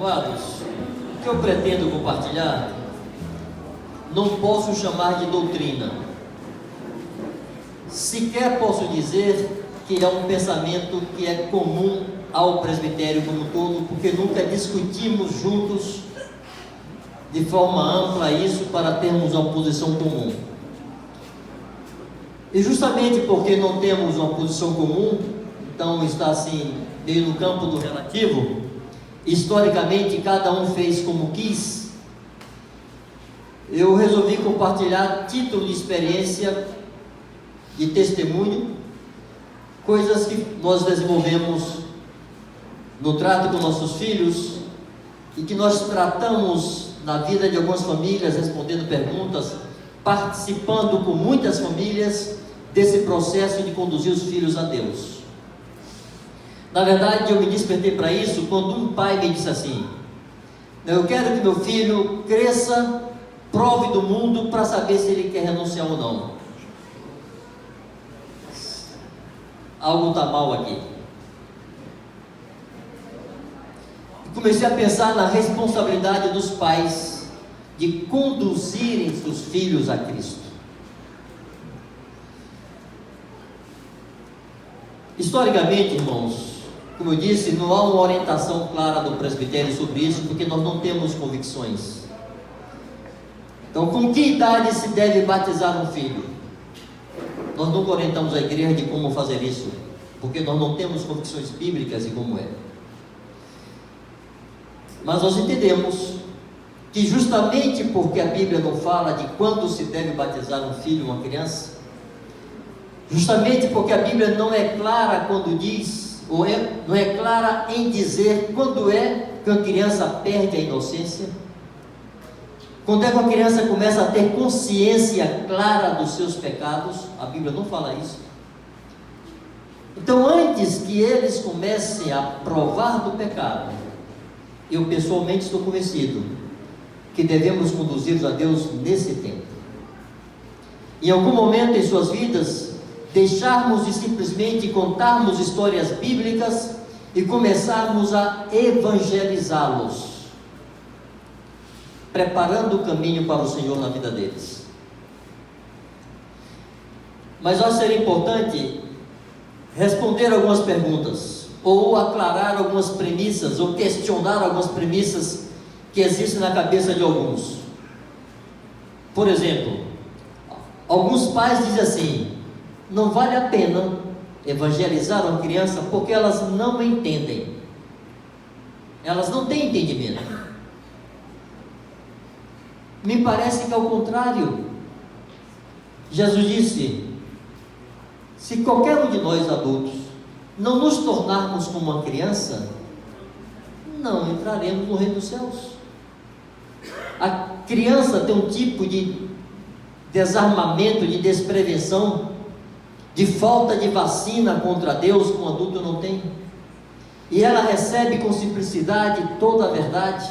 Amados, o que eu pretendo compartilhar, não posso chamar de doutrina. Sequer posso dizer que é um pensamento que é comum ao presbitério como um todo, porque nunca discutimos juntos de forma ampla isso para termos uma posição comum. E justamente porque não temos uma posição comum, então está assim, meio no campo do relativo, historicamente cada um fez como quis, eu resolvi compartilhar título de experiência, de testemunho, coisas que nós desenvolvemos no trato com nossos filhos e que nós tratamos na vida de algumas famílias, respondendo perguntas, participando com muitas famílias desse processo de conduzir os filhos a Deus. Na verdade, eu me despertei para isso quando um pai me disse assim: eu quero que meu filho cresça, prove do mundo para saber se ele quer renunciar ou não. Algo está mal aqui. Comecei a pensar na responsabilidade dos pais de conduzirem seus filhos a Cristo. Historicamente, irmãos, como eu disse, não há uma orientação clara do presbitério sobre isso, porque nós não temos convicções. Então, com que idade se deve batizar um filho? Nós nunca orientamos a igreja de como fazer isso, porque nós não temos convicções bíblicas de como é. Mas nós entendemos que justamente porque a Bíblia não fala de quando se deve batizar um filho, uma criança, justamente porque a Bíblia não é clara quando diz, não é clara em dizer quando é que uma criança perde a inocência, quando é que uma criança começa a ter consciência clara dos seus pecados, a Bíblia não fala isso. Então, antes que eles comecem a provar do pecado, eu pessoalmente estou convencido que devemos conduzi-los a Deus nesse tempo. Em algum momento em suas vidas, deixarmos de simplesmente contarmos histórias bíblicas e começarmos a evangelizá-los, preparando o caminho para o Senhor na vida deles. Mas vai ser importante responder algumas perguntas, ou aclarar algumas premissas, ou questionar algumas premissas que existem na cabeça de alguns. Por exemplo, alguns pais dizem assim: não vale a pena evangelizar uma criança porque elas não entendem, elas não têm entendimento. Me parece que é o contrário. Jesus disse: se qualquer um de nós adultos não nos tornarmos como uma criança, não entraremos no reino dos céus. A criança tem um tipo de desarmamento, de desprevenção, de falta de vacina contra Deus que um adulto não tem, e ela recebe com simplicidade toda a verdade,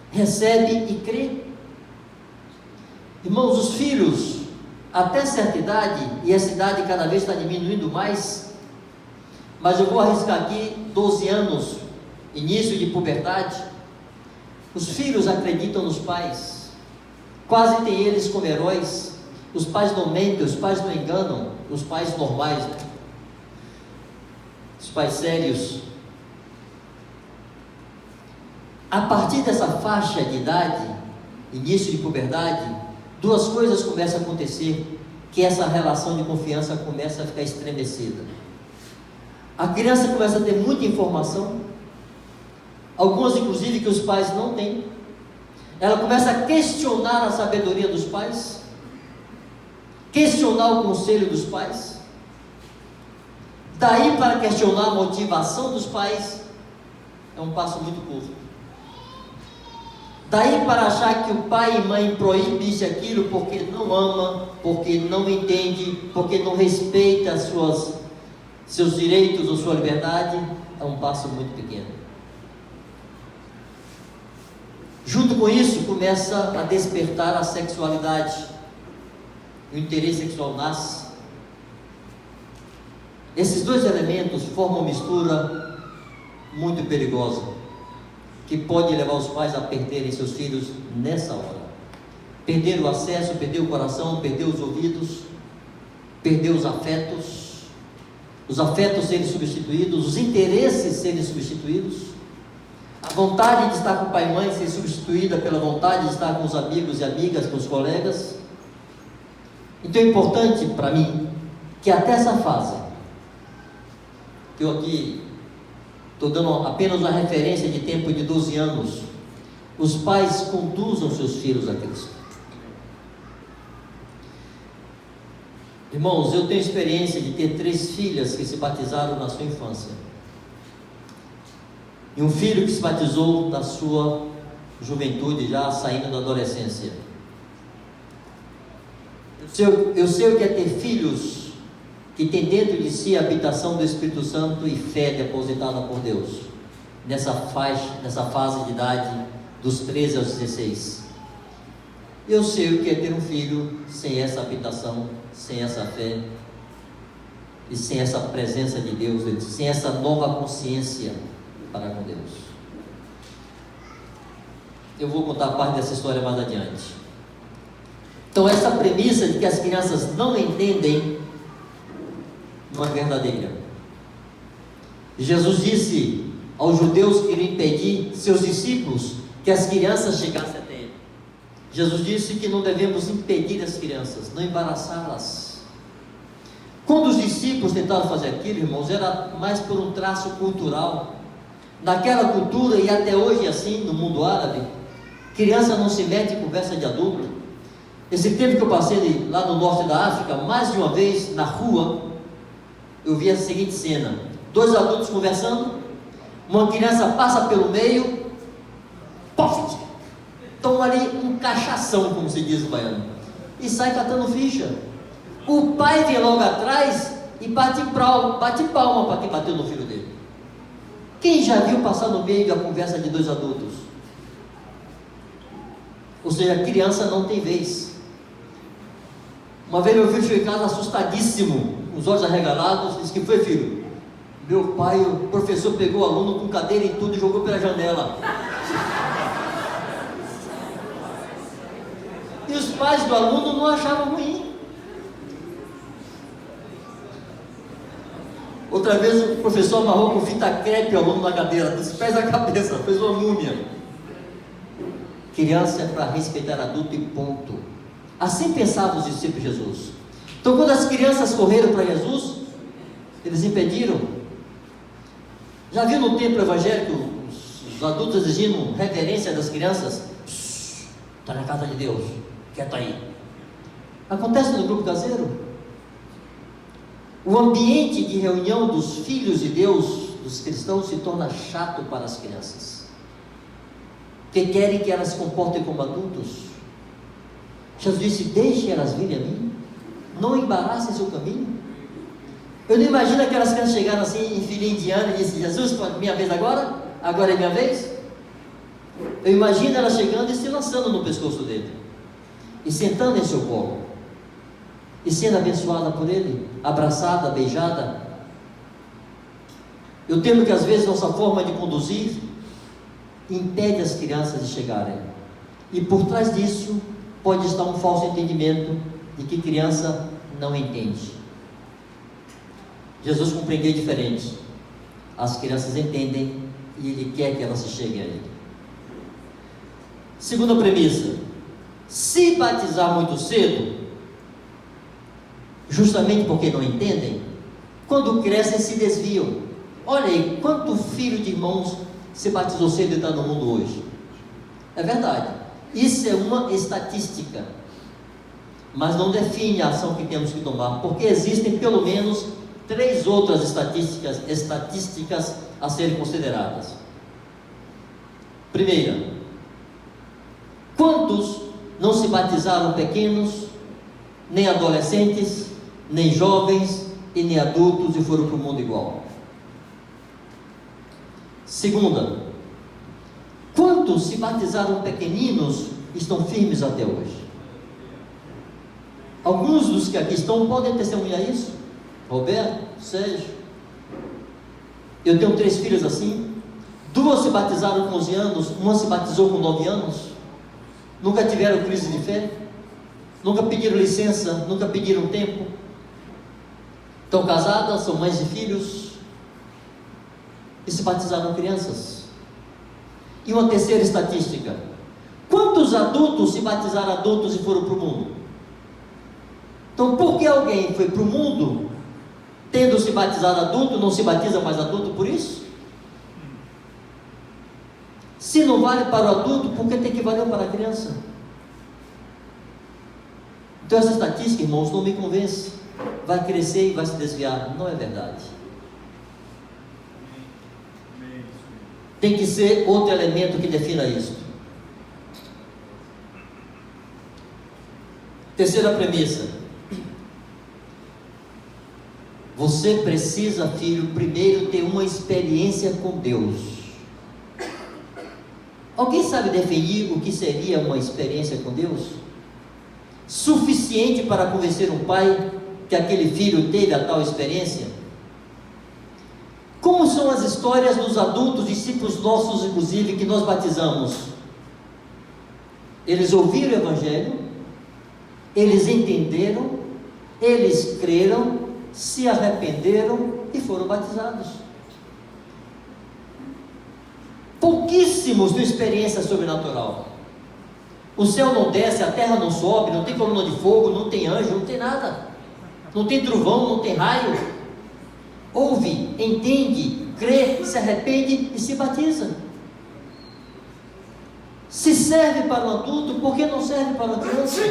recebe e crê. Irmãos, os filhos, até certa idade, e essa idade cada vez está diminuindo mais, mas eu vou arriscar aqui 12 anos, início de puberdade, os filhos acreditam nos pais, quase têm eles como heróis. Os pais não mentem, os pais não enganam, os pais normais, né? Os pais sérios. A partir dessa faixa de idade, início de puberdade, duas coisas começam a acontecer, que essa relação de confiança começa a ficar estremecida. A criança começa a ter muita informação, algumas inclusive que os pais não têm. Ela começa a questionar a sabedoria dos pais, questionar o conselho dos pais. Daí para questionar a motivação dos pais, é um passo muito curto. Daí para achar que o pai e mãe proíbe isso e aquilo porque não ama, porque não entende, porque não respeita seus direitos ou sua liberdade, é um passo muito pequeno. Junto com isso, começa a despertar a sexualidade. O interesse sexual nasce. Esses dois elementos formam uma mistura muito perigosa. que pode levar os pais a perderem seus filhos nessa hora. Perder o acesso, perder o coração, perder os ouvidos, perder os afetos serem substituídos, os interesses serem substituídos, a vontade de estar com o pai e mãe ser substituída pela vontade de estar com os amigos e amigas, com os colegas. Então é importante para mim que até essa fase, que eu aqui estou dando apenas uma referência de tempo de 12 anos, os pais conduzam seus filhos a Cristo. Irmãos, eu tenho experiência de ter 3 filhas que se batizaram na sua infância, e um filho que se batizou na sua juventude, já saindo da adolescência. Eu sei o que é ter filhos que tem dentro de si a habitação do Espírito Santo e fé depositada por Deus, nessa fase de idade dos 13 aos 16. Eu sei o que é ter um filho sem essa habitação, sem essa fé e sem essa presença de Deus, sem essa nova consciência para com Deus. Eu vou contar parte dessa história mais adiante. Então, essa premissa de que as crianças não entendem não é verdadeira. Jesus disse aos judeus que queriam impedir seus discípulos que as crianças chegassem até Ele. Jesus disse que não devemos impedir as crianças, não embaraçá-las. Quando os discípulos tentaram fazer aquilo, irmãos, era mais por um traço cultural. Naquela cultura, e até hoje assim, no mundo árabe, criança não se mete em conversa de adulto. Esse tempo que eu passei lá no norte da África, mais de uma vez, na rua, eu vi a seguinte cena: 2 adultos conversando, uma criança passa pelo meio, pof, toma ali um cachação, como se diz o baiano, e sai catando ficha. O pai vem logo atrás e bate palma para quem bateu no filho dele. Quem já viu passar no meio da conversa de 2 adultos? Ou seja, a criança não tem vez. Uma vez meu filho chegou em casa assustadíssimo, com os olhos arregalados, disse: que foi, filho? Meu pai, o professor pegou o aluno com cadeira e tudo e jogou pela janela. E os pais do aluno não achavam ruim. Outra vez o professor amarrou com fita crepe o aluno na cadeira, dos pés à cabeça, fez uma múmia. Criança é para respeitar adulto e ponto. Assim pensavam os discípulos de Jesus. Então, quando as crianças correram para Jesus, eles impediram. Já viu no templo evangélico os adultos exigindo reverência das crianças? Está na casa de Deus, quieta aí. Acontece no grupo caseiro. O ambiente de reunião dos filhos de Deus, dos cristãos, se torna chato para as crianças, porque querem que elas se comportem como adultos. Jesus disse: deixe elas virem a mim, não embaraçem seu caminho. Eu não imagino aquelas crianças chegaram assim em filinha indiana e disse: Jesus, minha vez agora? Agora é minha vez? Eu imagino ela chegando e se lançando no pescoço dele, e sentando em seu colo, e sendo abençoada por ele, abraçada, beijada. Eu temo que às vezes nossa forma de conduzir impede as crianças de chegarem, e por trás disso pode estar um falso entendimento de que criança não entende. Jesus compreendeu diferente. As crianças entendem e Ele quer que elas se cheguem a Ele. Segunda premissa: se batizar muito cedo, justamente porque não entendem, quando crescem se desviam. Olha aí, quanto filho de irmãos se batizou cedo e está no mundo hoje? É verdade, isso é uma estatística, mas não define a ação que temos que tomar, porque existem pelo menos 3 outras estatísticas a serem consideradas. Primeira, quantos não se batizaram pequenos, nem adolescentes, nem jovens e nem adultos, e foram para o mundo igual? Segunda, quantos se batizaram pequeninos e estão firmes até hoje? Alguns dos que aqui estão podem testemunhar isso. Roberto, Sérgio. Eu tenho 3 filhos assim. 2 se batizaram com 11 anos, uma se batizou com 9 anos, nunca tiveram crise de fé, nunca pediram licença, nunca pediram tempo, estão casadas, são mães de filhos, e se batizaram crianças. E uma terceira estatística: quantos adultos se batizaram adultos e foram para o mundo? Então, por que alguém foi para o mundo, tendo se batizado adulto, não se batiza mais adulto por isso? Se não vale para o adulto, por que tem que valer para a criança? Então essa estatística, irmãos, não me convence. Vai crescer e vai se desviar. Não é verdade. Tem que ser outro elemento que defina isso. Terceira premissa: você precisa, filho, primeiro ter uma experiência com Deus. Alguém sabe definir o que seria uma experiência com Deus? Suficiente para convencer um pai que aquele filho teve a tal experiência? Como são as histórias dos adultos, discípulos nossos, inclusive, que nós batizamos? Eles ouviram o Evangelho, eles entenderam, eles creram, se arrependeram e foram batizados. Pouquíssimos de experiência sobrenatural. O céu não desce, a terra não sobe, não tem coluna de fogo, não tem anjo, não tem nada, não tem trovão, não tem raio. Ouve, entende, crê, se arrepende e se batiza. Se serve para um adulto, por que não serve para uma criança?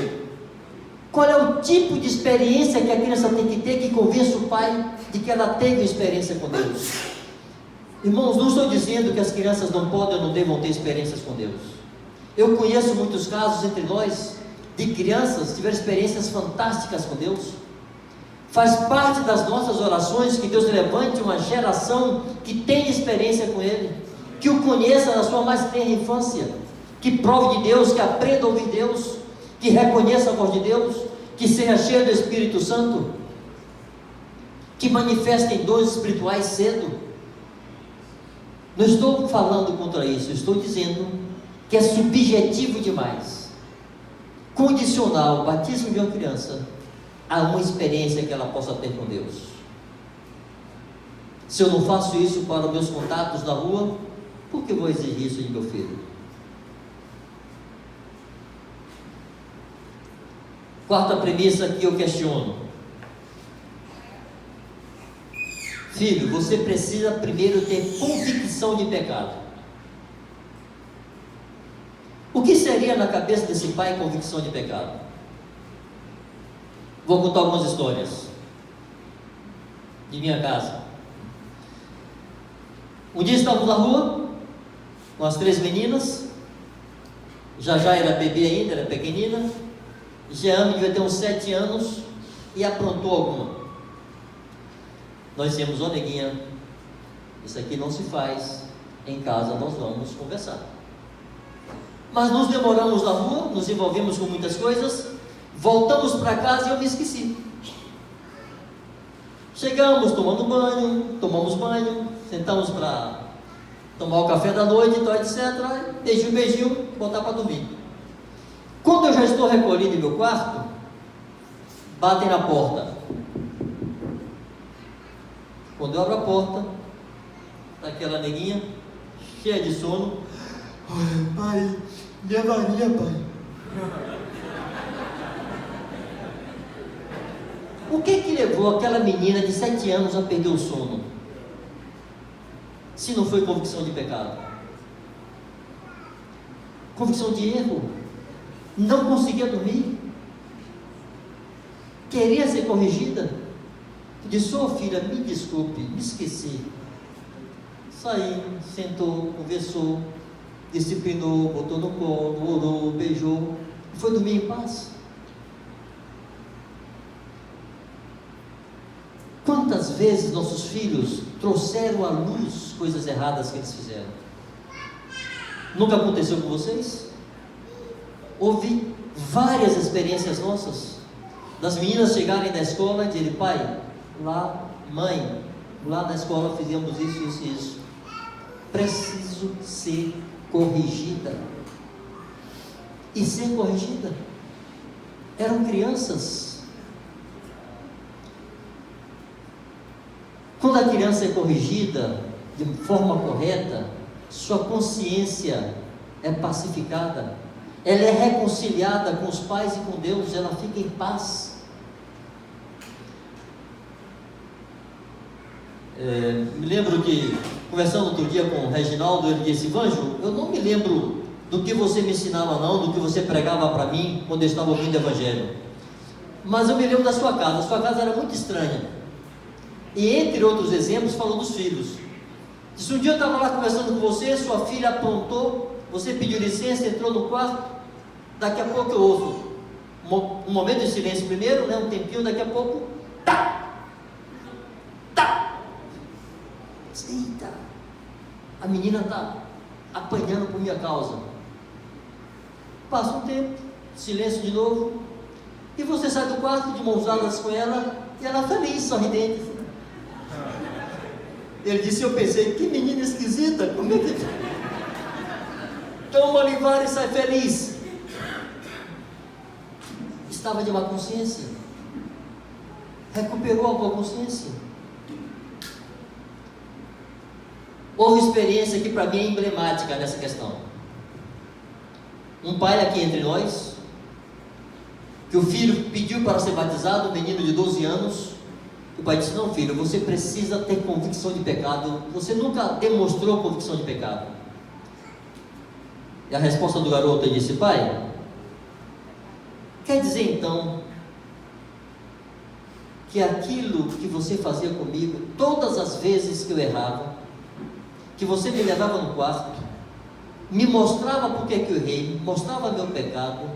Qual é o tipo de experiência que a criança tem que ter, que convença o pai de que ela teve experiência com Deus? Irmãos, não estou dizendo que as crianças não podem ou não devam ter experiências com Deus. Eu conheço muitos casos entre nós de crianças que tiveram experiências fantásticas com Deus. Faz parte das nossas orações que Deus levante uma geração que tenha experiência com Ele, que o conheça na sua mais tenra infância, que prove de Deus, que aprenda a ouvir Deus, que reconheça a voz de Deus, que seja cheio do Espírito Santo, que manifestem dons espirituais cedo. Não estou falando contra isso, estou dizendo que é subjetivo demais condicionar o batismo de uma criança a uma experiência que ela possa ter com Deus. Se eu não faço isso para os meus contatos na rua, por que vou exigir isso de meu filho? Quarta premissa que eu questiono: filho, você precisa primeiro ter convicção de pecado. O que seria na cabeça desse pai convicção de pecado? Vou contar algumas histórias de minha casa. Um dia estávamos na rua com as 3 meninas. Já era bebê ainda, era pequenina. Jeane devia ter uns 7 anos e aprontou alguma. Nós dissemos: ó neguinha, isso aqui não se faz, em casa nós vamos conversar. Mas nos demoramos na rua, nos envolvemos com muitas coisas, voltamos para casa e eu me esqueci. Chegamos tomamos banho, sentamos para tomar o café da noite, então, etc. Beijinho, botar para dormir. Quando eu já estou recolhido em meu quarto, batem na porta. Quando eu abro a porta, está aquela neguinha, cheia de sono. Olha, pai, minha varinha, pai. O que levou aquela menina de 7 anos a perder o sono? Se não foi convicção de pecado? Convicção de erro. Não conseguia dormir. Queria ser corrigida. Disse: ô filha, me desculpe, me esqueci. Saiu, sentou, conversou, disciplinou, botou no colo, orou, beijou e foi dormir em paz. Quantas vezes nossos filhos trouxeram à luz coisas erradas que eles fizeram? Nunca aconteceu com vocês? Houve várias experiências nossas, das meninas chegarem da escola e dizerem: pai, lá, mãe, lá na escola fizemos isso, isso e isso. preciso ser corrigida. E ser corrigida. Eram crianças. Quando a criança é corrigida de forma correta, sua consciência é pacificada, ela é reconciliada com os pais e com Deus, ela fica em paz. Me lembro que, conversando outro dia com o Reginaldo, ele disse: Vanjo, eu não me lembro do que você me ensinava não, do que você pregava para mim, quando eu estava ouvindo o Evangelho, mas eu me lembro da sua casa era muito estranha, e entre outros exemplos, falou dos filhos. Disse: um dia eu estava lá conversando com você, sua filha aprontou, você pediu licença, entrou no quarto, daqui a pouco eu ouço um momento de silêncio primeiro, um tempinho, daqui a pouco, tá! Eita, a menina está apanhando por minha causa. Passa um tempo, silêncio de novo, e você sai do quarto de mãos dadas com ela, e ela feliz, sorridente. Ele disse: eu pensei, que menina esquisita, como é que... Toma Olivar e sai feliz. Estava de má consciência, recuperou a boa consciência. Houve experiência que para mim é emblemática nessa questão. Um pai aqui entre nós, que o filho pediu para ser batizado, um menino de 12 anos, o pai disse: não, filho, você precisa ter convicção de pecado, você nunca demonstrou convicção de pecado. E a resposta do garoto disse: pai, quer dizer então que aquilo que você fazia comigo, todas as vezes que eu errava, que você me levava no quarto, me mostrava por que eu errei, mostrava meu pecado,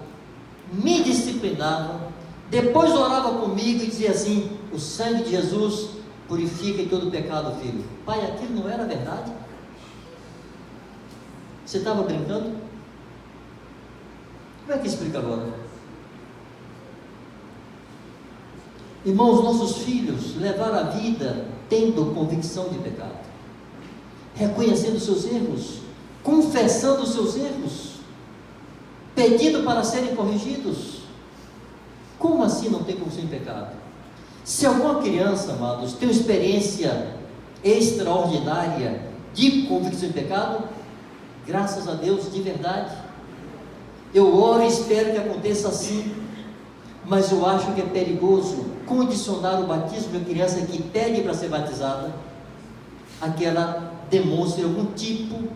me disciplinava, depois orava comigo e dizia assim: o sangue de Jesus purifica em todo pecado, filho. Pai, aquilo não era verdade? Você estava brincando? Como é que explica agora? Irmãos, nossos filhos levaram a vida tendo convicção de pecado, reconhecendo seus erros, confessando os seus erros, pedindo para serem corrigidos. Como assim não tem convicção de pecado? Se alguma criança, amados, tem uma experiência extraordinária de convicção de pecado, graças a Deus, de verdade, eu oro e espero que aconteça assim, mas eu acho que é perigoso condicionar o batismo de uma criança que pede para ser batizada a que ela demonstre algum tipo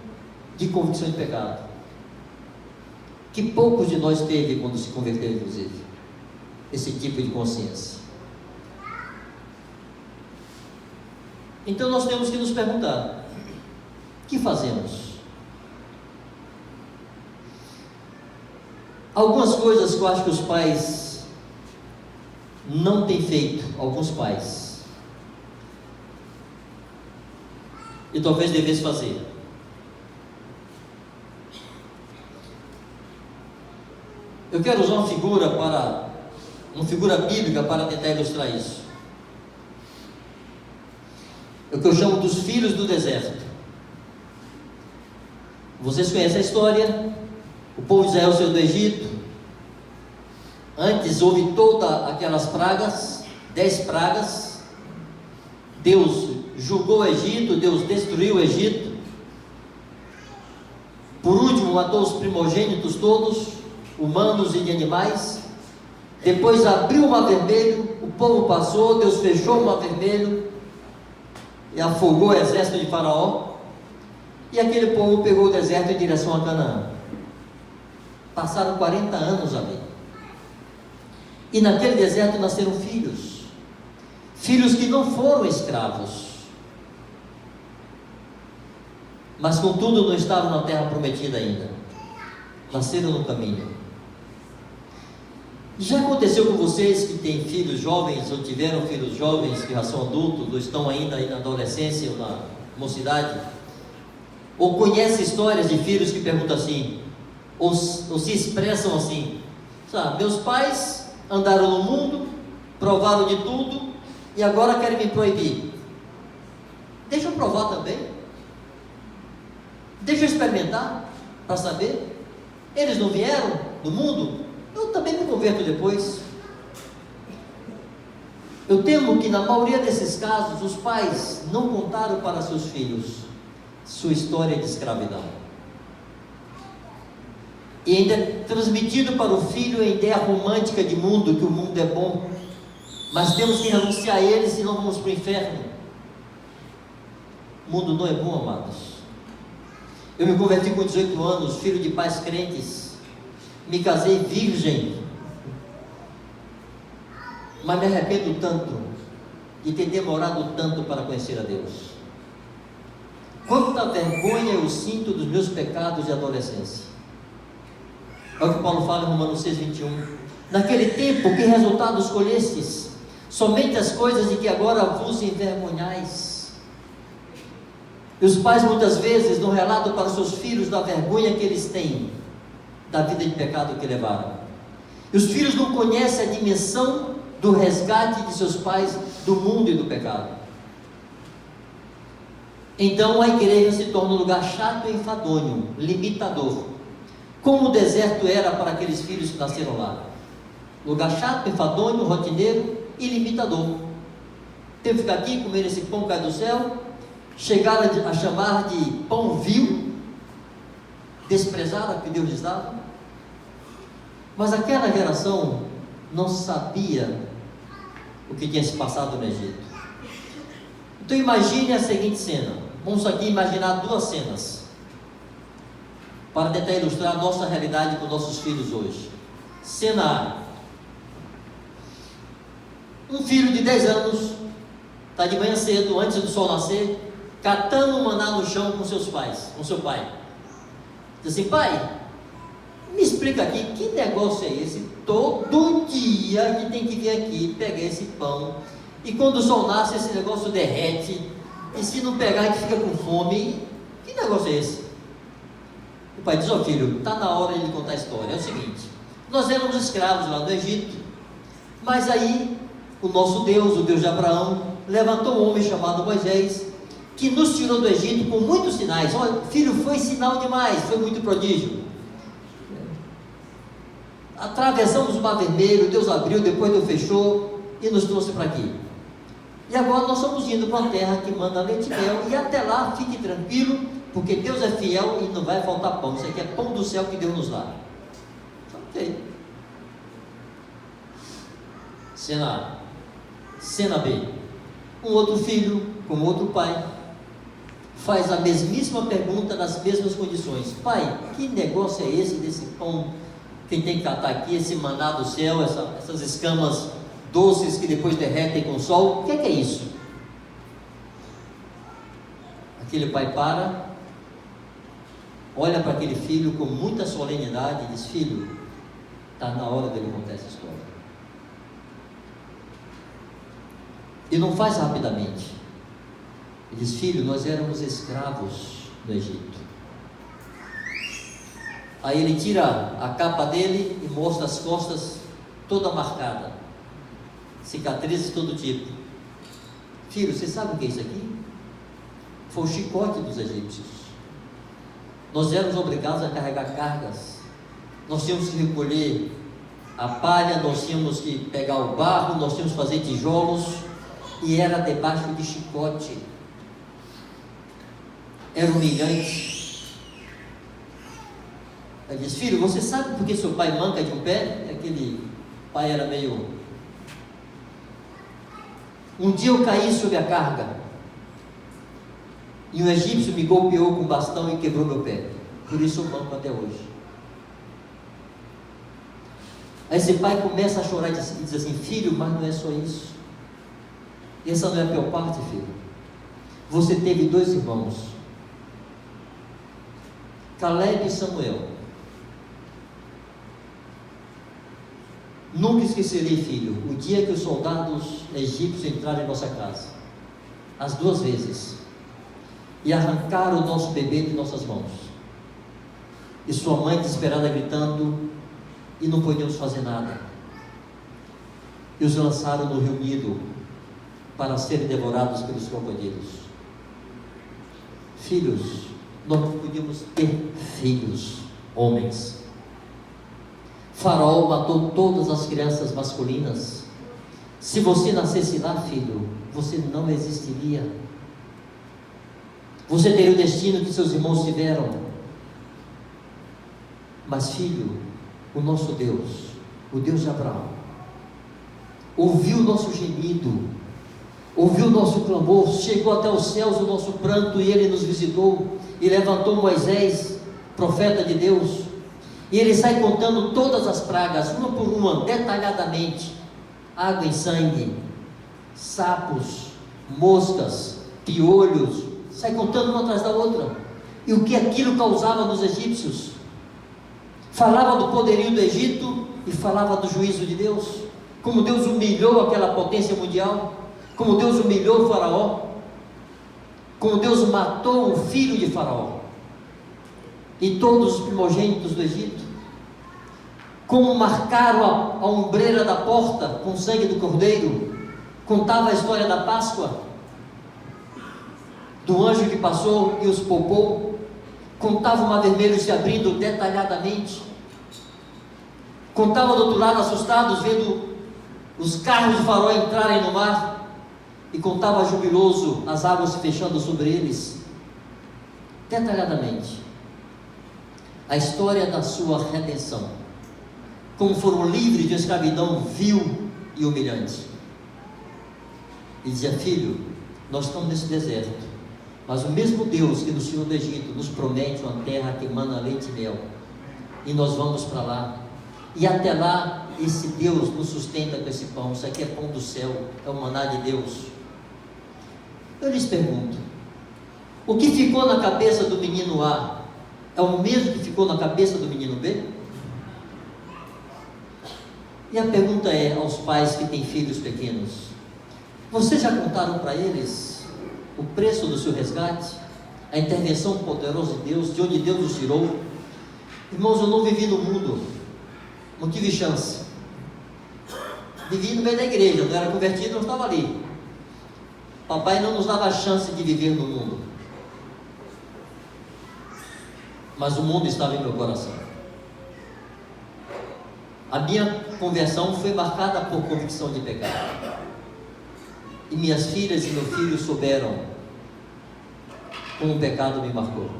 de convicção de pecado, que poucos de nós teve quando se converteu, inclusive, esse tipo de consciência. Então nós temos que nos perguntar: o que fazemos? Algumas coisas que eu acho que os pais não têm feito, alguns pais, e talvez devesse fazer. Eu quero usar uma figura bíblica para tentar ilustrar isso. É o que eu chamo dos filhos do deserto. Vocês conhecem a história? O povo de Israel saiu do Egito. Antes houve todas aquelas pragas, 10 pragas. Deus julgou o Egito, Deus destruiu o Egito. Por último, matou os primogênitos todos, humanos e de animais. Depois abriu o mar vermelho, o povo passou, Deus fechou o mar vermelho e afogou o exército de Faraó, e aquele povo pegou o deserto em direção a Canaã. Passaram 40 anos ali, e naquele deserto nasceram filhos que não foram escravos, mas contudo não estavam na terra prometida ainda, nasceram no caminho. Já aconteceu com vocês que têm filhos jovens, ou tiveram filhos jovens que já são adultos, ou estão ainda aí na adolescência ou na mocidade, ou conhecem histórias de filhos que perguntam assim, ou se expressam assim: sabe, meus pais andaram no mundo, provaram de tudo, e agora querem me proibir. Deixa eu provar também. Deixa eu experimentar para saber. Eles não vieram do mundo, eu também me converto depois. Eu temo que na maioria desses casos os pais não contaram para seus filhos sua história de escravidão, e ainda é transmitido para o filho a ideia romântica de mundo, que o mundo é bom, mas temos que renunciar a ele, senão vamos para o inferno. O mundo não é bom, amados. Eu me converti com 18 anos, filho de pais crentes, me casei virgem, mas me arrependo tanto de ter demorado tanto para conhecer a Deus. Quanta vergonha eu sinto dos meus pecados de adolescência. É o que Paulo fala em Romanos 6:21. Naquele tempo, que resultado escolhestes? Somente as coisas de que agora vos envergonhais. E os pais muitas vezes não relatam para os seus filhos da vergonha que eles têm da vida de pecado que levaram. E os filhos não conhecem a dimensão do resgate de seus pais do mundo e do pecado. Então a igreja se torna um lugar chato e enfadonho, limitador, como o deserto era para aqueles filhos que nasceram lá. Lugar chato, enfadonho, rotineiro e limitador. Tem que ficar aqui, comer esse pão que cai do céu. Chegaram a chamar de pão vil, desprezaram o que Deus lhes dava. Mas aquela geração não sabia o que tinha se passado no Egito. Então imagine a seguinte cena. Vamos aqui imaginar duas cenas para tentar ilustrar a nossa realidade com nossos filhos hoje. Cena A: um filho de 10 anos está de manhã cedo, antes do sol nascer, catando um maná no chão com seus pais, com seu pai. Diz assim: pai, me explica aqui, que negócio é esse? Todo dia a gente tem que vir aqui pegar esse pão, e quando o sol nasce esse negócio derrete, e se não pegar a gente fica com fome. Que negócio é esse? O pai diz: ó filho, está na hora de contar a história. É o seguinte, nós éramos escravos lá no Egito, mas aí o nosso Deus, o Deus de Abraão, levantou um homem chamado Moisés, que nos tirou do Egito com muitos sinais. Olha, filho, foi sinal demais, foi muito prodígio. Atravessamos o Mar Vermelho, Deus abriu, depois Deus fechou e nos trouxe para aqui. E agora nós estamos indo para uma terra que manda leite e mel, e até lá fique tranquilo, porque Deus é fiel e não vai faltar pão. Isso aqui é pão do céu que Deus nos dá. Ok. Cena A. Cena B: um outro filho, com outro pai, faz a mesmíssima pergunta nas mesmas condições. Pai, que negócio é esse desse pão que tem que catar aqui, esse maná do céu, essas escamas doces que depois derretem com o sol? O que é isso? Aquele pai para, olha para aquele filho com muita solenidade e diz: filho, está na hora dele contar essa história. E não faz rapidamente. Ele diz: filho, nós éramos escravos do Egito. Aí ele tira a capa dele e mostra as costas toda marcada, cicatrizes de todo tipo. Filho, você sabe o que é isso aqui? Foi o chicote dos egípcios. Nós éramos obrigados a carregar cargas, nós tínhamos que recolher a palha, nós tínhamos que pegar o barro, nós tínhamos que fazer tijolos, e era debaixo de chicote. Era humilhante. Ele diz: filho, você sabe por que seu pai manca de um pé? Aquele pai era meio... Um dia eu caí sob a carga, e um egípcio me golpeou com um bastão e quebrou meu pé. Por isso eu manco até hoje. Aí esse pai começa a chorar e diz assim: filho, mas não é só isso. Essa não é a pior parte, filho. Você teve 2 irmãos, Caleb e Samuel. Nunca esquecerei, filho, o dia que os soldados egípcios entraram em nossa casa, as 2 vezes, e arrancaram o nosso bebê de nossas mãos, e sua mãe desesperada gritando, e não podíamos fazer nada, e os lançaram no rio Nilo para serem devorados pelos crocodilos. Filhos, nós não podíamos ter filhos, homens. Faraó matou todas as crianças masculinas. Se você nascesse lá, filho, você não existiria. Você teria o destino que seus irmãos tiveram. Mas, filho, o nosso Deus, o Deus de Abraão, ouviu o nosso gemido, ouviu o nosso clamor, chegou até os céus o nosso pranto, e Ele nos visitou, e levantou Moisés, profeta de Deus, e ele sai contando todas as pragas, uma por uma, detalhadamente: água em sangue, sapos, moscas, piolhos, sai contando uma atrás da outra, e o que aquilo causava nos egípcios. Falava do poderio do Egito e falava do juízo de Deus, como Deus humilhou aquela potência mundial, como Deus humilhou o Faraó, como Deus matou o filho de Faraó e todos os primogênitos do Egito, como marcaram a ombreira da porta com o sangue do cordeiro. Contava a história da Páscoa, do anjo que passou e os poupou. Contava o mar vermelho se abrindo detalhadamente. Contava do outro lado, assustados, vendo os carros de Faraó entrarem no mar, e contava jubiloso as águas se fechando sobre eles, detalhadamente, a história da sua redenção, como foram livres de uma escravidão vil e humilhante. E dizia: filho, nós estamos nesse deserto, mas o mesmo Deus que nos tirou do Egito nos promete uma terra que emana leite e mel, e nós vamos para lá, e até lá esse Deus nos sustenta com esse pão. Isso aqui é pão do céu, é o maná de Deus. Eu lhes pergunto: o que ficou na cabeça do menino A é o mesmo que ficou na cabeça do menino B? E a pergunta é aos pais que têm filhos pequenos: vocês já contaram para eles o preço do seu resgate? A intervenção poderosa de Deus, de onde Deus os tirou? Irmãos, eu não vivi no mundo, não tive chance. Vivi no meio da igreja, não era convertido, não estava ali. Papai não nos dava a chance de viver no mundo, mas o mundo estava em meu coração. A minha conversão foi marcada por convicção de pecado, e minhas filhas e meu filho souberam como o pecado me marcou,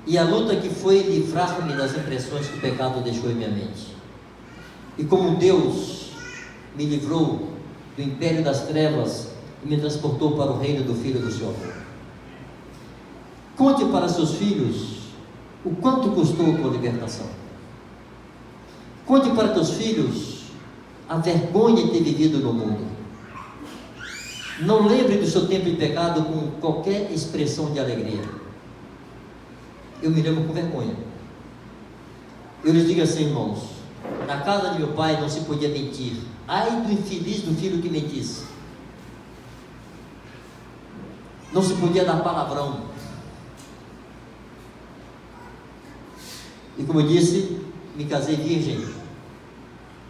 e a luta que foi livrar-me das impressões que o pecado deixou em minha mente, e como Deus me livrou do império das trevas e me transportou para o reino do Filho do seu amor. Conte para seus filhos o quanto custou a tua libertação. Conte para teus filhos a vergonha de ter vivido no mundo. Não lembre do seu tempo de pecado com qualquer expressão de alegria. Eu me lembro com vergonha. Eu lhes digo assim, irmãos: na casa de meu pai não se podia mentir. Ai do infeliz do filho que mentisse. Não se podia dar palavrão. E como eu disse, me casei virgem.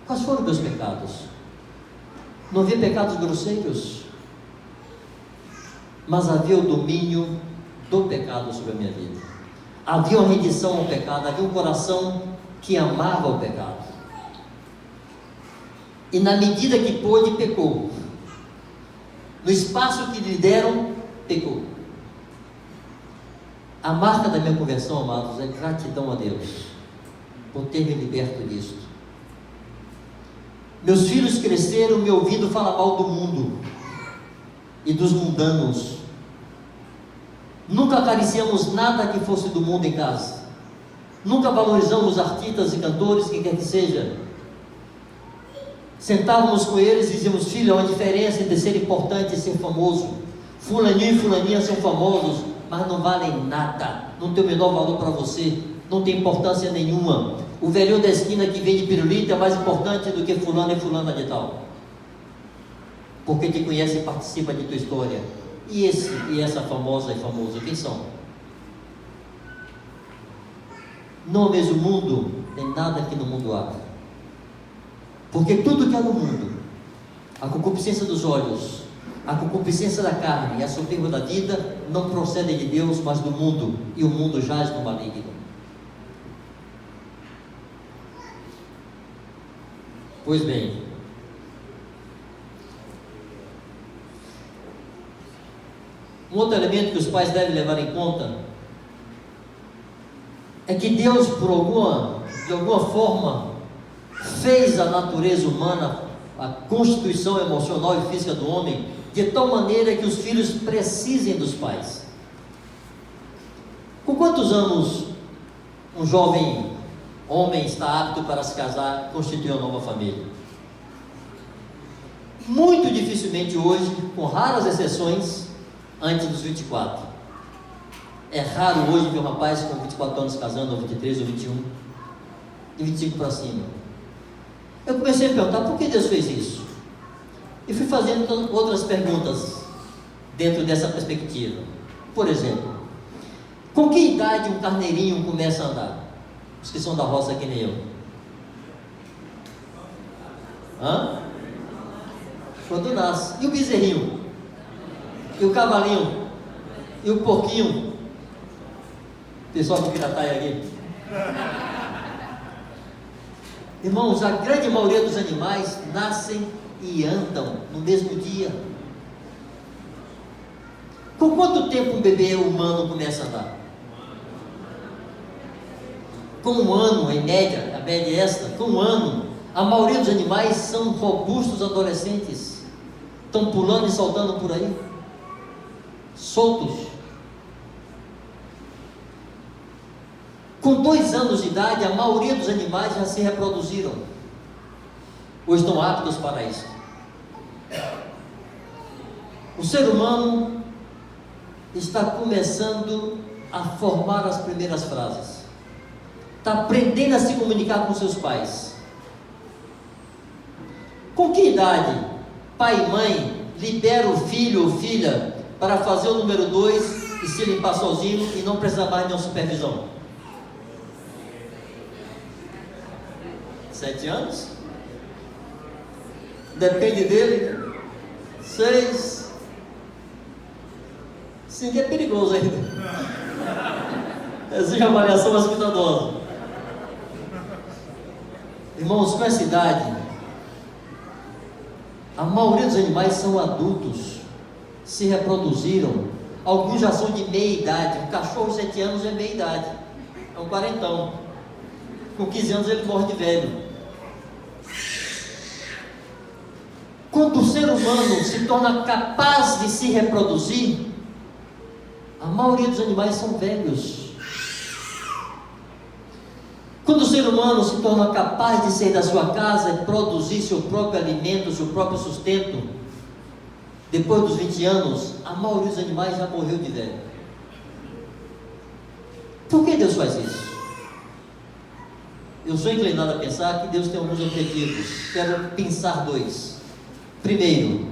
Quais foram meus pecados? Não havia pecados grosseiros, mas havia o domínio do pecado sobre a minha vida. Havia uma rendição ao pecado, havia um coração que amava o pecado. E na medida que pôde, pecou. No espaço que lhe deram, pecou. A marca da minha conversão, amados, é gratidão a Deus por ter me liberto disto. Meus filhos cresceram me ouvindo falar mal do mundo e dos mundanos. Nunca acariciamos nada que fosse do mundo em casa. Nunca valorizamos artistas e cantores, quem quer que seja. Sentávamos com eles e dizíamos: filho, há uma diferença entre ser importante e ser famoso. Fulaninho e fulaninha são famosos, mas não valem nada, não tem o menor valor para você, não tem importância nenhuma. O velhinho da esquina que vende pirulito é mais importante do que fulano e fulana de tal, porque te conhece e participa de tua história. E esse e essa famosa e famoso, quem são? Não ames o mundo, nem nada que no mundo há. Porque tudo que há no mundo, a concupiscência dos olhos, A concupiscência da carne e a soberba da vida não procedem de Deus, mas do mundo, e o mundo jaz no maligno. Pois bem, um outro elemento que os pais devem levar em conta é que Deus, de alguma forma, fez a natureza humana, a constituição emocional e física do homem, de tal maneira que os filhos precisem dos pais. Com quantos anos um jovem homem está apto para se casar, constituir uma nova família? Muito dificilmente hoje, com raras exceções, antes dos 24. É raro hoje ver um rapaz com 24 anos casando, ou 23, ou 21, de 25 para cima. Eu comecei a perguntar, por que Deus fez isso? E fui fazendo outras perguntas dentro dessa perspectiva. Por exemplo, com que idade um carneirinho começa a andar? Os que são da roça que nem eu. Quando nasce. E o bezerrinho? E o cavalinho? E o porquinho? Pessoal do Pirataia aqui. Irmãos, a grande maioria dos animais nascem e andam no mesmo dia. Com quanto tempo um bebê humano começa a andar? Com um ano, em média, a média é esta, com um ano, a maioria dos animais são robustos adolescentes, estão pulando e saltando por aí, soltos. Com 2 anos de idade, a maioria dos animais já se reproduziram, ou estão aptos para isso. O ser humano está começando a formar as primeiras frases, está aprendendo a se comunicar com seus pais. Com que idade pai e mãe liberam o filho ou filha para fazer o número 2 e se limpar sozinho e não precisar mais de uma supervisão? 7 anos? Depende dele. 6. 5 é perigoso ainda. Exige avaliação mais cuidadosa. Irmãos, com essa idade, a maioria dos animais são adultos, se reproduziram. Alguns já são de meia idade. Um cachorro de 7 anos é meia idade, é um quarentão. Com 15 anos ele morre de velho. Quando o ser humano se torna capaz de se reproduzir, a maioria dos animais são velhos. Quando o ser humano se torna capaz de sair da sua casa e produzir seu próprio alimento, seu próprio sustento, depois dos 20 anos, a maioria dos animais já morreu de velho. Por que Deus faz isso? Eu sou inclinado a pensar que Deus tem alguns objetivos. Quero pensar 2. Primeiro,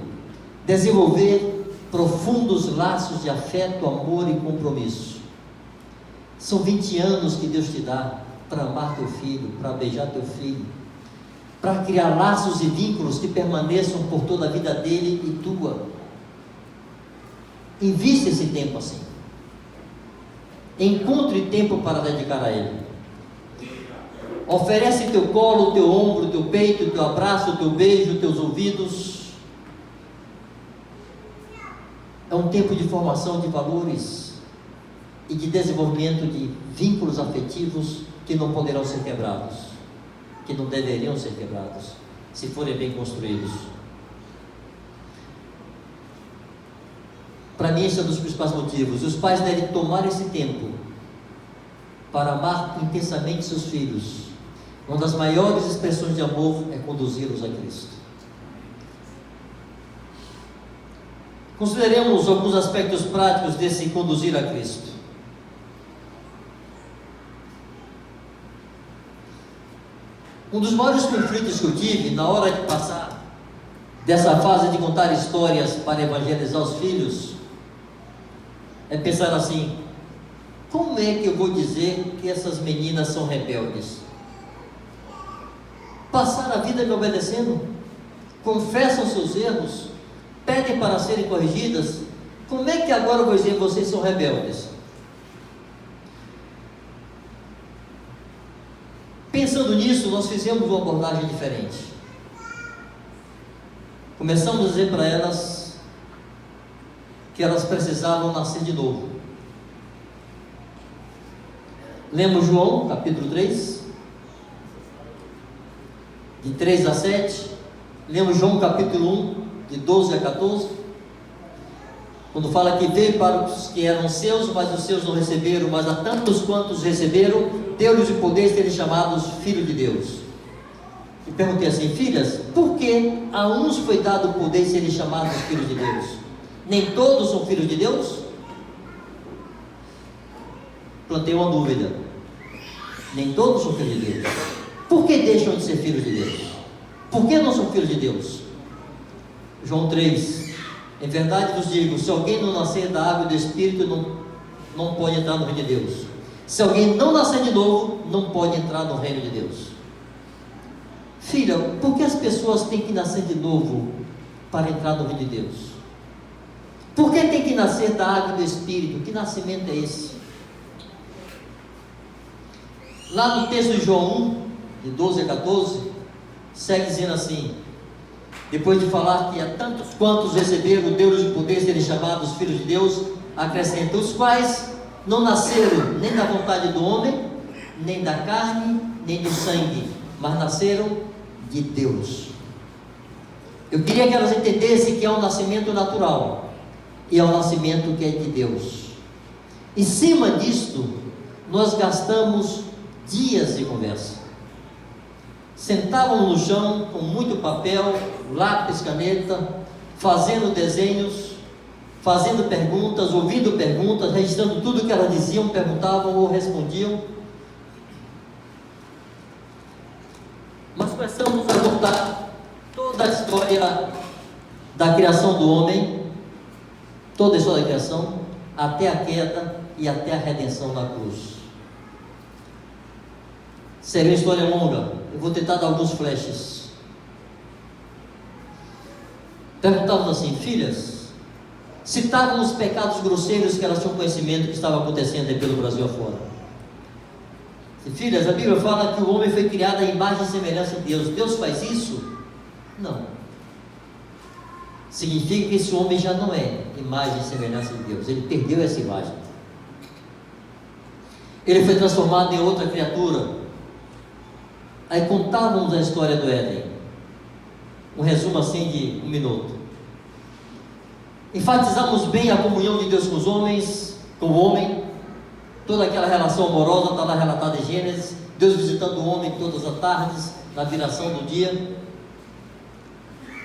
desenvolver profundos laços de afeto, amor e compromisso. São 20 anos que Deus te dá para amar teu filho, para beijar teu filho, para criar laços e vínculos que permaneçam por toda a vida dele e tua. Invista esse tempo assim. Encontre tempo para dedicar a ele. Oferece teu colo, teu ombro, teu peito, teu abraço, teu beijo, teus ouvidos. É um tempo de formação de valores e de desenvolvimento de vínculos afetivos que não poderão ser quebrados, que não deveriam ser quebrados, se forem bem construídos. Para mim, esse é um dos principais motivos. Os pais devem tomar esse tempo para amar intensamente seus filhos. Uma das maiores expressões de amor é conduzi-los a Cristo. Consideremos alguns aspectos práticos desse conduzir a Cristo. Um dos maiores conflitos que eu tive na hora de passar dessa fase de contar histórias para evangelizar os filhos é pensar assim: como é que eu vou dizer que essas meninas são rebeldes? Passaram a vida me obedecendo, confessam seus erros, pedem para serem corrigidas, como é que agora eu vou dizer vocês são rebeldes? Pensando nisso, nós fizemos uma abordagem diferente. Começamos a dizer para elas que elas precisavam nascer de novo. Lemos João, capítulo 3, de 3 a 7. Lemos João, capítulo 1, de 12 a 14. Quando fala que veio para os que eram seus, mas os seus não receberam, mas a tantos quantos receberam, deu-lhes o poder de serem chamados filhos de Deus. E perguntei assim: filhas, por que a uns foi dado o poder de serem chamados filhos de Deus? Nem todos são filhos de Deus? Plantei uma dúvida. Nem todos são filhos de Deus. Por que deixam de ser filhos de Deus? Por que não são filhos de Deus? João 3: em verdade vos digo, se alguém não nascer da água e do Espírito, não pode entrar no reino de Deus. Se alguém não nascer de novo, não pode entrar no reino de Deus. Filha, por que as pessoas têm que nascer de novo para entrar no reino de Deus? Por que tem que nascer da água e do Espírito? Que nascimento é esse? Lá no texto de João 1, de 12 a 14, segue dizendo assim: depois de falar que a tantos quantos receberam o Deus de poder de serem chamados filhos de Deus, acrescenta: os quais não nasceram nem da vontade do homem, nem da carne, nem do sangue, mas nasceram de Deus. Eu queria que elas entendessem que é um nascimento natural e é um nascimento que é de Deus. Em cima disto, nós gastamos dias de conversa. Sentávamos no chão com muito papel, lápis, caneta, fazendo desenhos, fazendo perguntas, ouvindo perguntas, registrando tudo que elas diziam, perguntavam ou respondiam. Mas começamos a contar toda a história da criação do homem, toda a história da criação, até a queda e até a redenção na cruz. Seria uma história longa, eu vou tentar dar alguns flashes. Perguntávamos assim: filhas, citavam os pecados grosseiros que elas tinham conhecimento que estava acontecendo aí pelo Brasil afora. Filhas, a Bíblia fala que o homem foi criado à imagem e semelhança de Deus. Deus faz isso? Não. Significa que esse homem já não é imagem e semelhança de Deus. Ele perdeu essa imagem. Ele foi transformado em outra criatura. Aí contávamos a história do Éden. Um resumo assim de 1 minuto. Enfatizamos bem a comunhão de Deus com os homens, com o homem. Toda aquela relação amorosa está lá relatada em Gênesis. Deus visitando o homem todas as tardes, na viração do dia.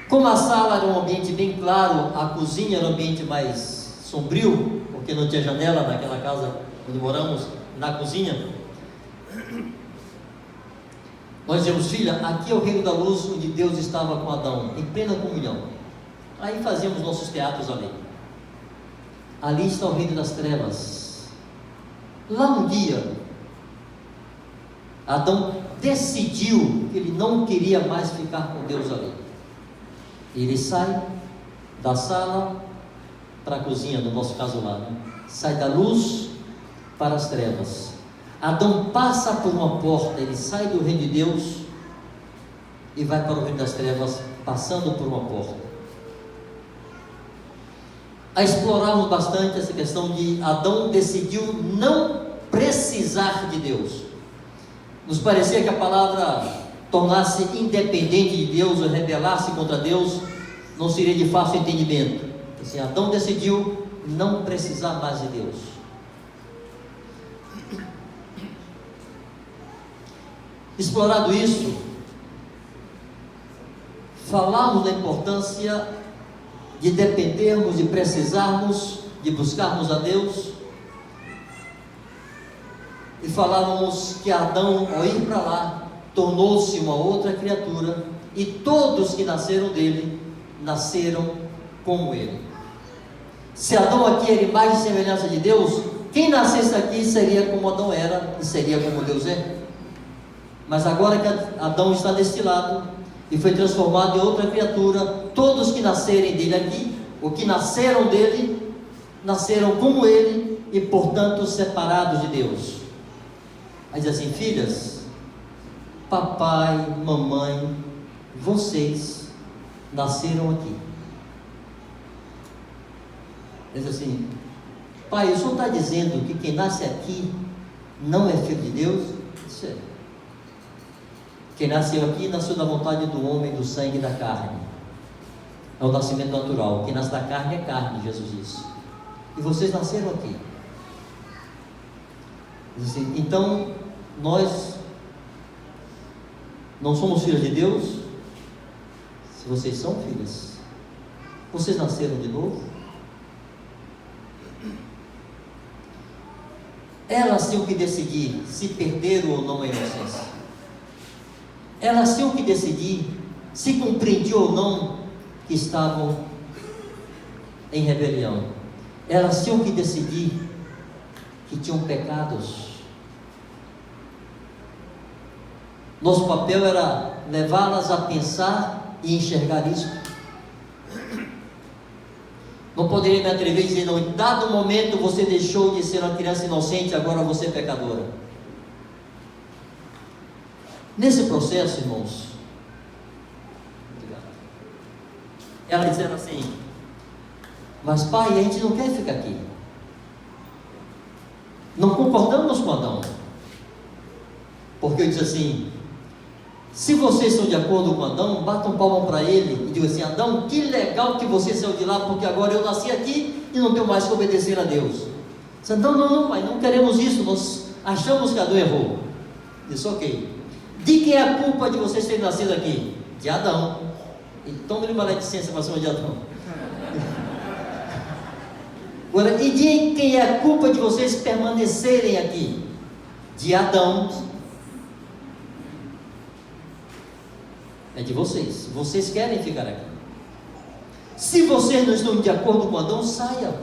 Como a sala era um ambiente bem claro, a cozinha era um ambiente mais sombrio, porque não tinha janela naquela casa onde moramos, na cozinha. Nós dizemos: filha, aqui é o reino da luz, onde Deus estava com Adão, em plena comunhão. Aí fazíamos nossos teatros ali. Ali está o reino das trevas. Lá um dia, Adão decidiu que ele não queria mais ficar com Deus ali. Ele sai da sala para a cozinha, no nosso caso lá, né? Sai da luz para as trevas. Adão passa por uma porta, ele sai do reino de Deus e vai para o reino das trevas, passando por uma porta. A explorarmos bastante essa questão de Adão decidiu não precisar de Deus. Nos parecia que a palavra tornar-se independente de Deus ou rebelar-se contra Deus não seria de fácil entendimento. Assim, Adão decidiu não precisar mais de Deus. Explorado isso, falamos da importância de dependermos, de precisarmos, de buscarmos a Deus, e falávamos que Adão, ao ir para lá, tornou-se uma outra criatura, e todos que nasceram dele, nasceram como ele. Se Adão aqui era imagem e semelhança de Deus, quem nascesse aqui seria como Adão era, e seria como Deus é. Mas agora que Adão está deste lado, e foi transformado em outra criatura, todos que nasceram nascerem dele aqui, ou que nasceram dele, nasceram como ele e, portanto, separados de Deus. Aí diz assim: filhas, papai, mamãe, vocês nasceram aqui. Diz assim: pai, o senhor está dizendo que quem nasce aqui não é filho de Deus? Isso é. Quem nasceu aqui, nasceu da vontade do homem, do sangue e da carne. É o nascimento natural. Quem nasce da carne é carne, Jesus disse. E vocês nasceram aqui. Diz assim: então, nós não somos filhos de Deus? Se vocês são filhas, vocês nasceram de novo? Elas tinham que decidir se perderam ou não a inocência. Elas tinham que decidir se compreendiam ou não que estavam em rebelião. Elas tinham que decidir que tinham pecados. Nosso papel era levá-las a pensar e enxergar isso. Não poderia me atrever a dizer: não, em dado momento você deixou de ser uma criança inocente, agora você é pecadora. Nesse processo, irmãos, ela dizendo assim: mas pai, a gente não quer ficar aqui, não concordamos com Adão, porque eu disse assim: se vocês estão de acordo com Adão, batam palma para ele e digam assim: Adão, que legal que você saiu de lá, porque agora eu nasci aqui e não tenho mais que obedecer a Deus. Disse: não, pai, não queremos isso, nós achamos que Adão errou. Disse: ok. De quem é a culpa de vocês terem nascido aqui? De Adão. Então ele maledicência para cima de Adão. Agora, e de quem é a culpa de vocês permanecerem aqui? De Adão. É de vocês. Vocês querem ficar aqui. Se vocês não estão de acordo com Adão, saia.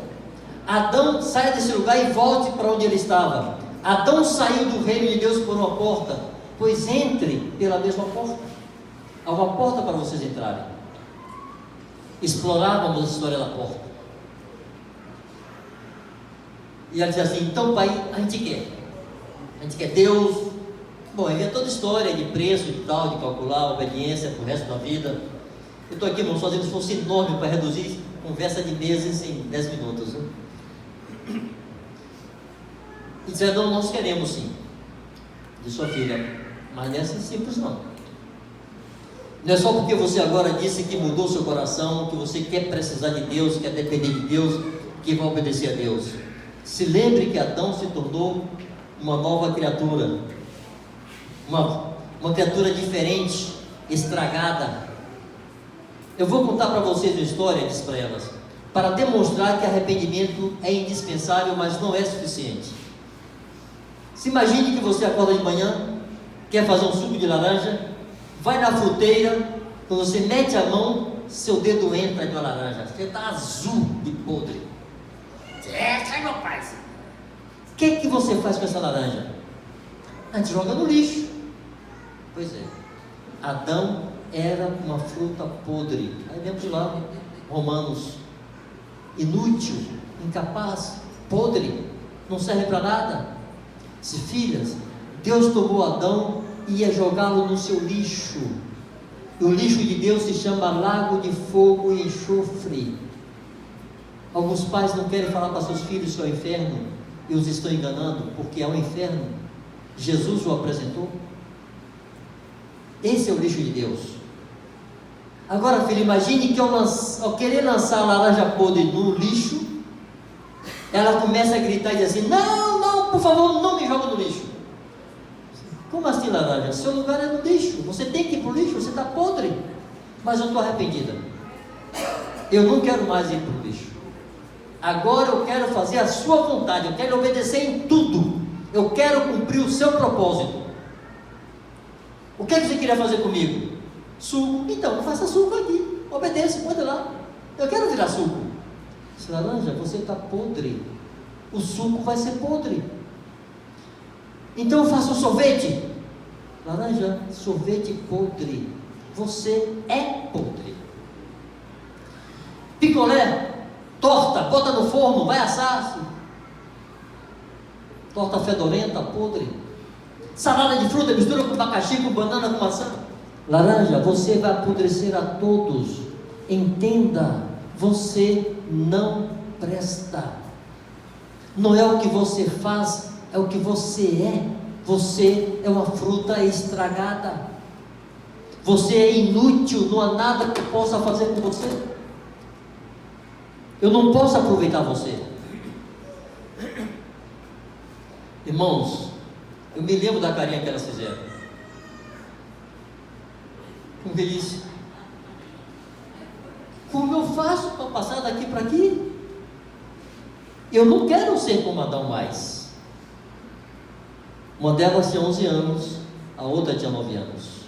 Adão, saia desse lugar e volte para onde ele estava. Adão saiu do reino de Deus por uma porta, pois entre pela mesma porta. Há uma porta para vocês entrarem. Explorávamos a história da porta. E ela diz assim: então pai, a gente quer Deus. Bom, havia toda a história de preço e tal, de calcular a obediência para o resto da vida. Eu estou aqui, irmãos, fazendo um esforço enorme para reduzir conversa de meses em 10 minutos. Né? E dizer: não, nós queremos sim, de sua filha, mas não é assim simples não. Não é só porque você agora disse que mudou seu coração, que você quer precisar de Deus, quer depender de Deus, que vai obedecer a Deus. Se lembre que Adão se tornou uma nova criatura, uma criatura diferente, estragada. Eu vou contar para vocês uma história, disse para elas, para demonstrar que arrependimento é indispensável, mas não é suficiente. Se imagine que você acorda de manhã, quer fazer um suco de laranja, vai na fruteira, quando você mete a mão, seu dedo entra de uma laranja, você está azul de podre. Sai meu pai. O que você faz com essa laranja? A gente joga no lixo. Pois é, Adão era uma fruta podre. Aí vemos de lá, Romanos: inútil, incapaz, podre, não serve para nada. Se filhas, Deus tomou Adão e ia jogá-lo no seu lixo. E o lixo de Deus se chama lago de fogo e enxofre. Alguns pais não querem falar para seus filhos que é o inferno e os estão enganando, porque é o inferno. Jesus o apresentou. Esse é o lixo de Deus. Agora, filho, imagine que ao querer lançar a laranja podre no lixo, ela começa a gritar e diz assim: não, não, por favor, não me joga no lixo. Como assim, laranja? Seu lugar é no lixo, você tem que ir para o lixo, você está podre. Mas eu estou arrependida, eu não quero mais ir para o lixo. Agora eu quero fazer a sua vontade, eu quero obedecer em tudo, eu quero cumprir o seu propósito. O que é que você queria fazer comigo? Suco. Então, faça suco aqui, obedeça, pode ir lá. Eu quero virar suco. Disse: laranja, você está podre, o suco vai ser podre. Então eu faço sorvete. Laranja, sorvete podre, você é podre. picolé, torta, bota no forno, vai assar. Torta fedorenta, podre. Salada de fruta, mistura com abacaxi, com banana, com maçã. Laranja, você vai apodrecer a todos. Entenda, você não presta. Não é o que você faz, é o que você é. Você é uma fruta estragada. Você é inútil, não há nada que eu possa fazer com você. Eu não posso aproveitar você. Irmãos, eu me lembro da carinha que elas fizeram. Como ele disse: como eu faço para passar daqui para aqui? Eu não quero ser como Adão mais. Uma delas tinha 11 anos, a outra tinha 9 anos.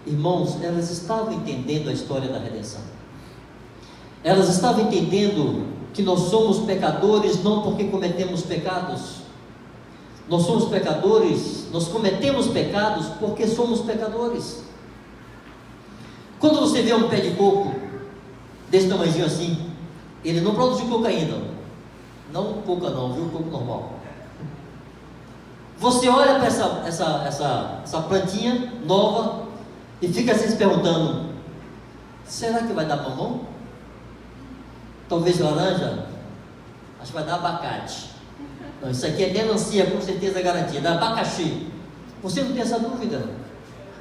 Irmãos, elas estavam entendendo a história da redenção. Elas estavam entendendo que nós somos pecadores não porque cometemos pecados. Nós somos pecadores, nós cometemos pecados porque somos pecadores. Quando você vê um pé de coco desse tamanhozinho assim, ele não produziu coco ainda. Não coco não, viu? Coco normal. Você olha para essa plantinha nova e fica assim se perguntando: será que vai dar mamão? Talvez laranja? Acho que vai dar abacate. Não, isso aqui é melancia, com certeza garantida. Abacaxi. Você não tem essa dúvida.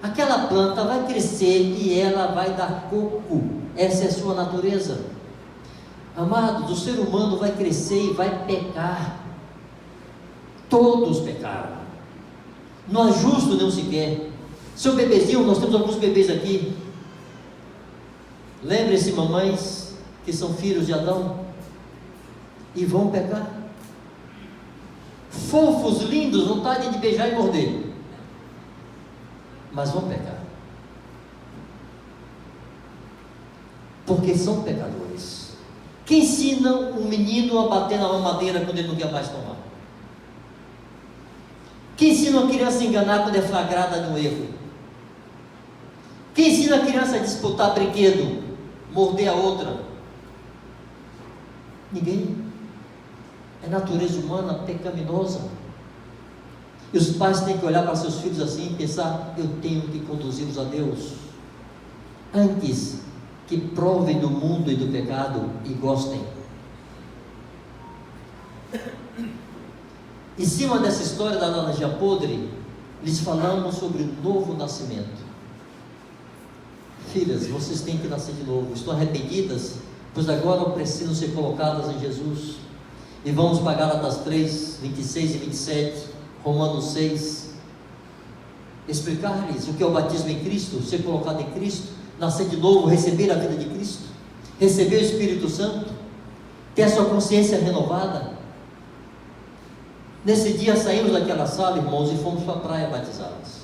Aquela planta vai crescer e ela vai dar coco. Essa é a sua natureza. Amados, o ser humano vai crescer e vai pecar. Todos pecaram. Não é justo nem sequer. Seu bebezinho, nós temos alguns bebês aqui. Lembre-se, mamães, que são filhos de Adão e vão pecar. Fofos, lindos, vontade de beijar e morder, mas vão pecar, porque são pecadores. Quem ensina um menino a bater na mamadeira quando ele não quer mais tomar? Quem ensina uma criança a enganar quando é flagrada no erro? Quem ensina a criança a disputar brinquedo, morder a outra? Ninguém. É natureza humana pecaminosa. E os pais têm que olhar para seus filhos assim e pensar: eu tenho que conduzi-los a Deus, antes que provem do mundo e do pecado e gostem. Em cima dessa história da laranja podre, lhes falamos sobre o novo nascimento. Filhas, vocês têm que nascer de novo. Estão arrependidas? Pois agora precisam ser colocadas em Jesus. E vamos para Gálatas 3, 26 e 27, Romanos 6, explicar-lhes o que é o batismo em Cristo, ser colocado em Cristo, nascer de novo, receber a vida de Cristo, receber o Espírito Santo, ter a sua consciência renovada. Nesse dia saímos daquela sala, irmãos, e fomos para a praia batizá-los.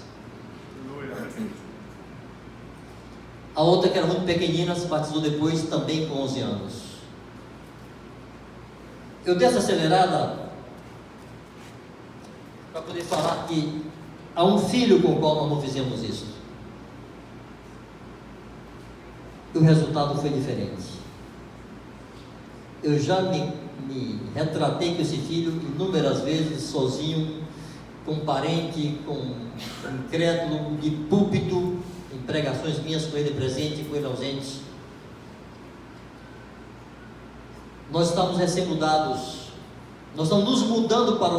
A outra, que era muito pequenina, se batizou depois, também com 11 anos. Eu dei essa acelerada para poder falar que há um filho com o qual nós não fizemos isso. E o resultado foi diferente. Eu já me retratei com esse filho inúmeras vezes, sozinho, com um parente, com um incrédulo, de púlpito, em pregações minhas, com ele presente e com ele ausente. Nós estamos recém-mudados, nós estamos nos mudando para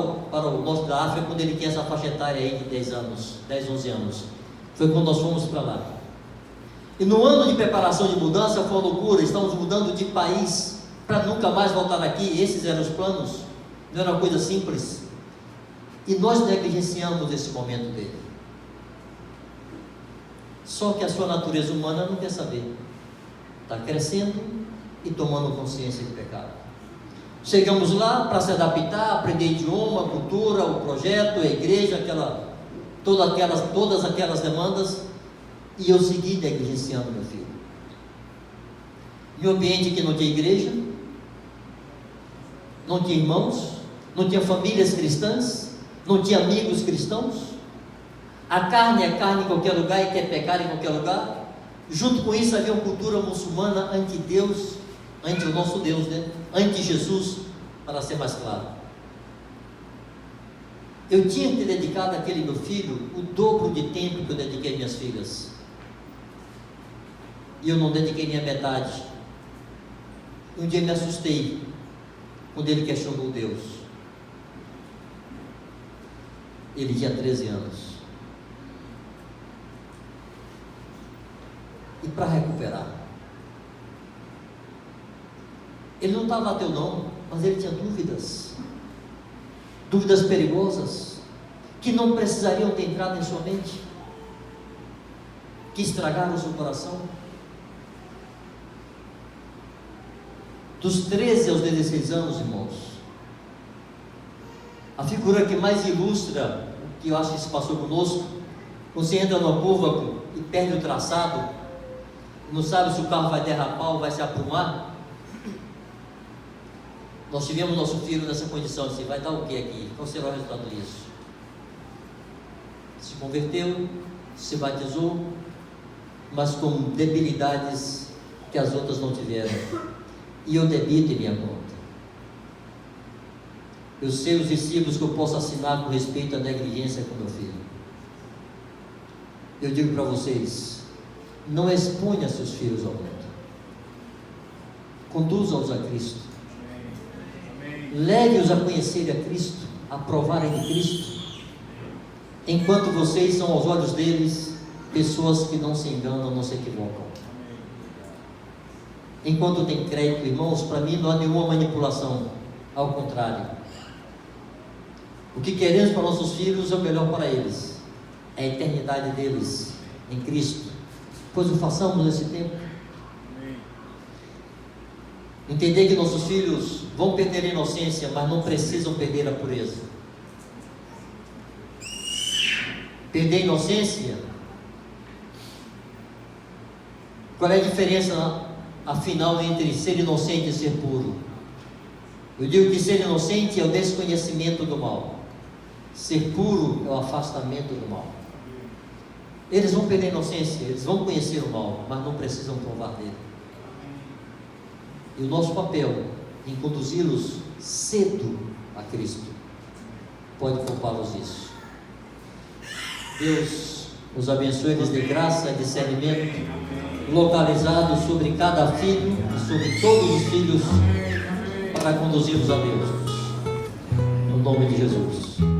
o norte da África, quando ele tinha essa faixa etária aí de 10 anos, 10, 11 anos, foi quando nós fomos para lá. E no ano de preparação de mudança foi uma loucura, estamos mudando de país, para nunca mais voltar aqui, esses eram os planos, não era uma coisa simples, e nós negligenciamos esse momento dele. Só que a sua natureza humana não quer saber, está crescendo e tomando consciência de pecado. Chegamos lá para se adaptar, aprender idioma, cultura, o projeto, a igreja, todas aquelas demandas, e eu segui negligenciando meu filho. Em um ambiente que não tinha igreja, não tinha irmãos, não tinha famílias cristãs, não tinha amigos cristãos. A carne é carne em qualquer lugar e quer pecar em qualquer lugar. Junto com isso havia uma cultura muçulmana anti-Deus, ante o nosso Deus, né? Ante Jesus, para ser mais claro. Eu tinha que ter dedicado àquele meu filho o dobro de tempo que eu dediquei às minhas filhas. E eu não dediquei nem a metade. Um dia me assustei quando ele questionou Deus. Ele tinha 13 anos. E para recuperar, ele não estava ateu não, mas ele tinha dúvidas perigosas, que não precisariam ter entrado em sua mente, que estragaram o seu coração. Dos 13 aos 16 anos, irmãos, a figura que mais ilustra o que eu acho que se passou conosco, quando você entra numa curva e perde o traçado, não sabe se o carro vai derrapar ou vai se aprumar. Nós tivemos nosso filho nessa condição, assim, vai dar o que aqui? Qual será o resultado disso? Se converteu, se batizou, mas com debilidades que as outras não tiveram. E eu debito em minha conta. Eu sei os discípulos que eu posso assinar com respeito à negligência com meu filho. Eu digo para vocês, não exponha seus filhos ao mundo. Conduza-os a Cristo. Leve-os a conhecer a Cristo, a provarem de Cristo, enquanto vocês são aos olhos deles pessoas que não se enganam, não se equivocam. Enquanto tem crédito, irmãos, para mim não há nenhuma manipulação, ao contrário. O que queremos para nossos filhos é o melhor para eles, é a eternidade deles em Cristo, pois o façamos nesse tempo. Entender que nossos filhos vão perder a inocência, mas não precisam perder a pureza. Perder a inocência? Qual é a diferença, afinal, entre ser inocente e ser puro? Eu digo que ser inocente é o desconhecimento do mal. Ser puro é o afastamento do mal. Eles vão perder a inocência, eles vão conhecer o mal, mas não precisam provar dele. E o nosso papel em conduzi-los cedo a Cristo pode poupá-los disso. Deus os abençoe, lhes dê graça e discernimento localizado sobre cada filho e sobre todos os filhos para conduzi-los a Deus. No nome de Jesus.